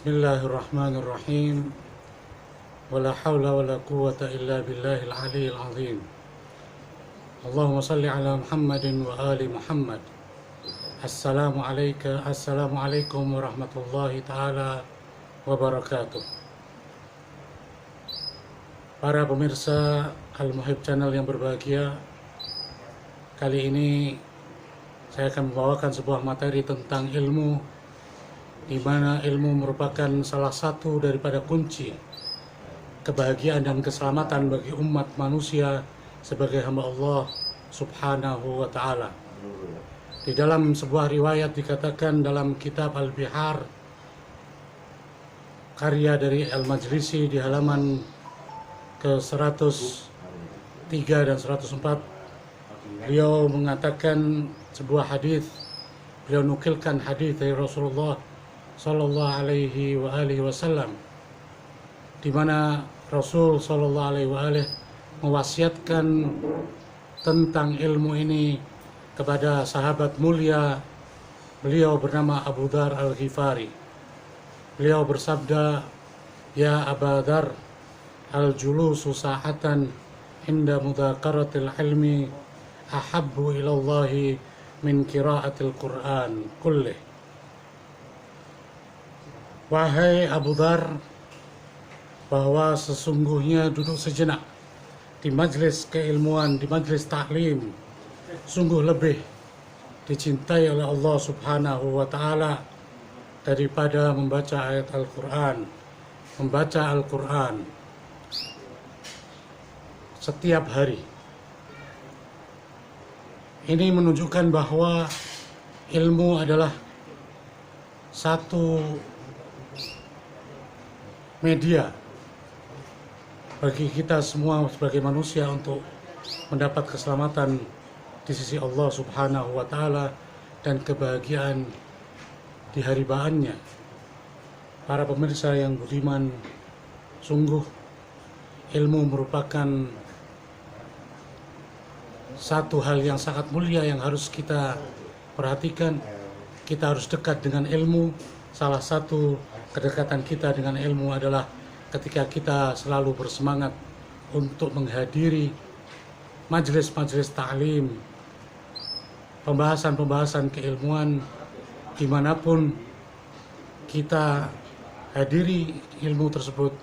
Bismillahirrahmanirrahim. Wala hawla wala quwwata illa billahil aliyyil azim. Allahumma salli ala Muhammadin wa ali Muhammad. Assalamualaikum warahmatullahi ta'ala wabarakatuh. Para pemirsa Al-Muhib Channel yang berbahagia, kali ini saya akan membawakan sebuah materi tentang ilmu, di mana ilmu merupakan salah satu daripada kunci kebahagiaan dan keselamatan bagi umat manusia sebagai hamba Allah Subhanahu wa ta'ala. Di dalam sebuah riwayat dikatakan dalam kitab Al-Bihar, karya dari Al-Majlisi, di halaman ke 103 dan 104, beliau mengatakan sebuah hadis. Beliau nukilkan hadis dari Rasulullah Sallallahu Alaihi Wasallam, di mana Rasul Sallallahu Alaihi mewasiatkan tentang ilmu ini kepada sahabat mulia beliau bernama Abu Dzar Al-Ghifari. Beliau bersabda, "Ya Aba Dzar, al-julusu sa'atan inda mudhakaratil ilmi ahabbu ilallahi min qiraatil Qur'an kullih." Wahai Abu Dzar, bahwa sesungguhnya duduk sejenak di majlis keilmuan, di majlis taklim, sungguh lebih dicintai oleh Allah Subhanahu wa ta'ala daripada membaca ayat Al-Quran, membaca Al-Quran setiap hari. Ini menunjukkan bahwa ilmu adalah satu media bagi kita semua sebagai manusia untuk mendapat keselamatan di sisi Allah Subhanahu wa ta'ala dan kebahagiaan di hari bahannya. Para pemirsa yang budiman, sungguh ilmu merupakan satu hal yang sangat mulia yang harus kita perhatikan. Kita harus dekat dengan ilmu. Salah satu kedekatan kita dengan ilmu adalah ketika kita selalu bersemangat untuk menghadiri majelis-majelis ta'lim, pembahasan-pembahasan keilmuan, dimanapun kita hadiri ilmu tersebut.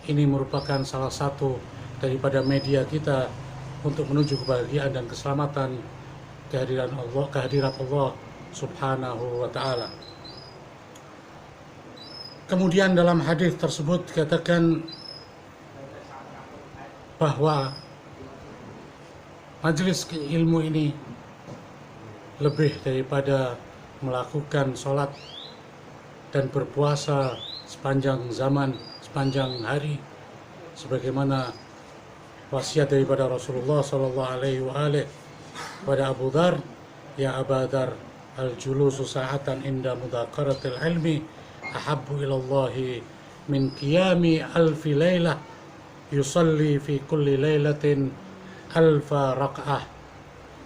Ini merupakan salah satu daripada media kita untuk menuju kebahagiaan dan keselamatan kehadirat Allah Subhanahu wa ta'ala. Kemudian dalam hadis tersebut dikatakan bahwa majelis ilmu ini lebih daripada melakukan sholat dan berpuasa sepanjang zaman, sepanjang hari, sebagaimana wasiat daripada Rasulullah Sallallahu Alaihi Wasallam pada Abu Dzar, "Ya Aba Dzar, al-julusu sa'atan inda mudhakaratil ilmi ahabbu ilallahi min qiyami alfi laylah yusalli fi kulli laylatin alfa rak'ah."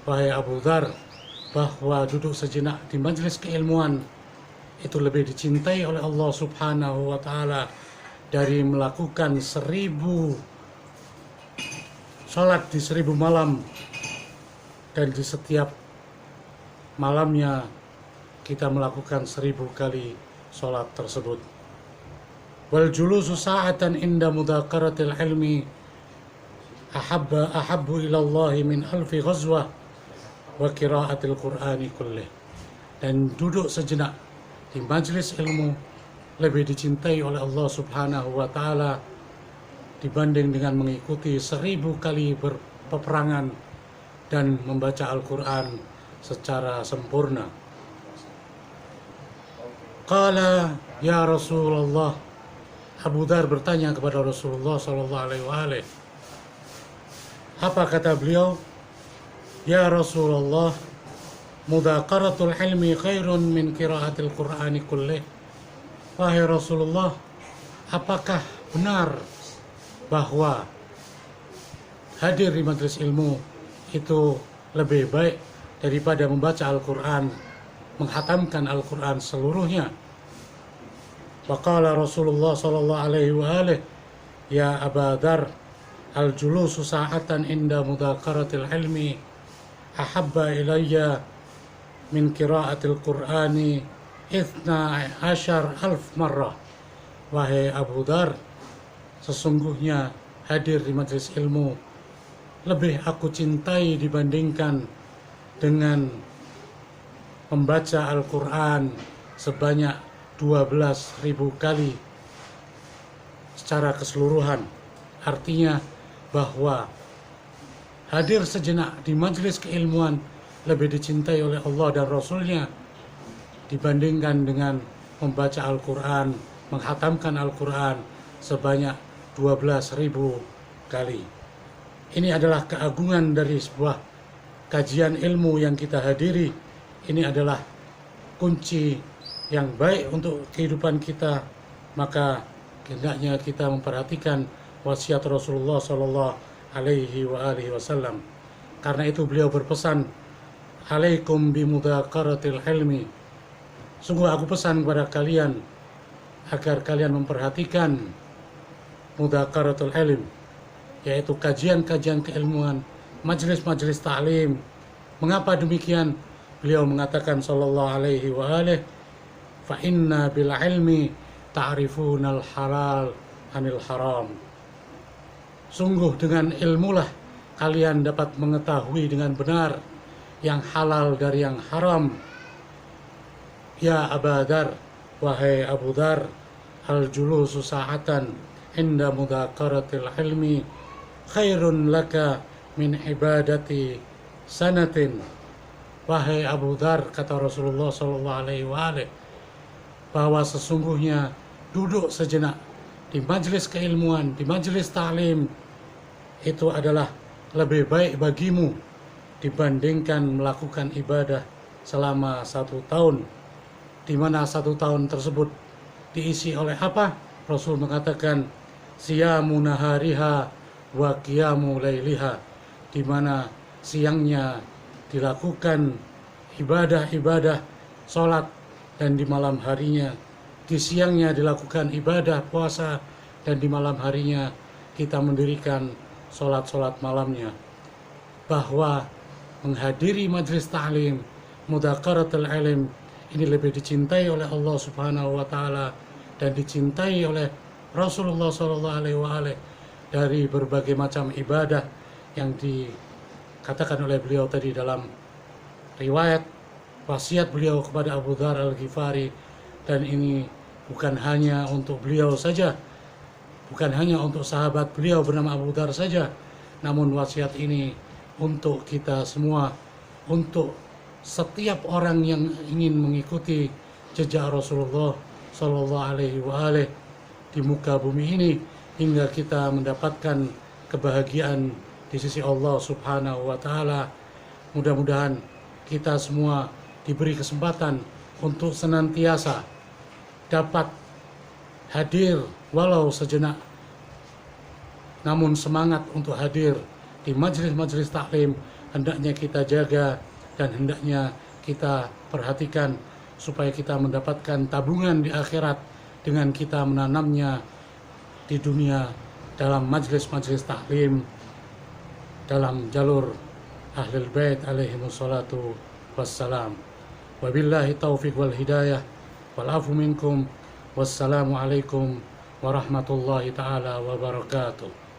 Wahai Abu Dzar, bahwa duduk sejenak di majelis keilmuan itu lebih dicintai oleh Allah Subhanahu wa ta'ala dari melakukan 1000 sholat di 1000 malam, dan di setiap malamnya kita melakukan 1000 kali sholat tersebut. Wal julusu sa'atan inda mudhakaratil ilmi ahabbu ilallahi min alfi ghazwah wa qiraatil Qur'ani kullih. Dan duduk sejenak di majelis ilmu lebih dicintai oleh Allah Subhanahu wa ta'ala dibanding dengan mengikuti 1000 kali berpeperangan dan membaca Al-Quran secara sempurna. Qala ya Rasulullah, Abu Dzar bertanya kepada Rasulullah Sallallahu Alaihi Wasallam. Apa kata beliau? Ya Rasulullah, mudhakaratul ilmi khairun min qiraatil Qur'ani kullih. Wahai Rasulullah, apakah benar bahwa hadir di majelis ilmu itu lebih baik daripada membaca Al-Quran, menghatamkan Al-Quran seluruhnya? Waqala Rasulullah sallallahu alaihi wa alihi, ya Aba Dzar, al-julusu sa'atan inda mudhakaratil ilmi ahabba ilayya min qiraatil Qur'ani 12,000 marrah. Wahai Abu Dzar, sesungguhnya hadir di majelis ilmu lebih aku cintai dibandingkan dengan membaca Al-Quran sebanyak 12.000 kali secara keseluruhan. Artinya bahwa hadir sejenak di majelis keilmuan lebih dicintai oleh Allah dan Rasulnya dibandingkan dengan membaca Al-Quran, menghatamkan Al-Quran sebanyak 12.000 kali. Ini adalah keagungan dari sebuah kajian ilmu yang kita hadiri. Ini adalah kunci yang baik untuk kehidupan kita. Maka hendaknya kita memperhatikan wasiat Rasulullah Sallallahu Alaihi Wasallam. Karena itu beliau berpesan, alaikum bimudhakaratil ilmi. Sungguh aku pesan kepada kalian agar kalian memperhatikan mudhakaratul ilm, yaitu kajian-kajian keilmuan, majelis-majelis ta'lim. Mengapa demikian? Beliau mengatakan sallallahu alaihi wa alihi, fa inna bil ilmi ta'rifunal halal anil haram. Sungguh dengan ilmulah kalian dapat mengetahui dengan benar yang halal dari yang haram. Ya Aba Dzar, wahai Abu Dzar, al-julusu sa'atan inda mudhakaratil ilmi khairun laka min ibadati sanatin. Wahai Abu Dzar, kata Rasulullah sallallahu alaihi wasallam, bahwa sesungguhnya duduk sejenak di majelis keilmuan, di majelis ta'lim, itu adalah lebih baik bagimu dibandingkan melakukan ibadah selama 1 tahun, di mana 1 tahun tersebut diisi oleh apa? Rasul mengatakan siyamu nahariha wa qiyamu lailiha, di mana siangnya dilakukan ibadah-ibadah sholat, dan di malam harinya, di siangnya dilakukan ibadah puasa, dan di malam harinya kita mendirikan sholat-sholat malamnya. Bahwa menghadiri majelis ta'lim, mudhakaratul ilm, ini lebih dicintai oleh Allah Subhanahu wa taala dan dicintai oleh Rasulullah sallallahu alaihi wasallam dari berbagai macam ibadah yang dikatakan oleh beliau tadi dalam riwayat wasiat beliau kepada Abu Dzar Al-Ghifari. Dan ini bukan hanya untuk beliau saja, bukan hanya untuk sahabat beliau bernama Abu Dzar saja, namun wasiat ini untuk kita semua, untuk setiap orang yang ingin mengikuti jejak Rasulullah Sallallahu Alaihi Wasallam di muka bumi ini, hingga kita mendapatkan kebahagiaan di sisi Allah Subhanahu wa Ta'ala. Mudah-mudahan kita semua diberi kesempatan untuk senantiasa dapat hadir walau sejenak, namun semangat untuk hadir di majelis-majelis taklim hendaknya kita jaga dan hendaknya kita perhatikan supaya kita mendapatkan tabungan di akhirat dengan kita menanamnya di dunia dalam majelis-majelis taklim dalam jalur Ahlul Bait alaihimus salatu wassalam. Wabillahi taufiq wal hidayah wal afu minkum. Wassalamu alaikum warahmatullahi taala wabarakatuh.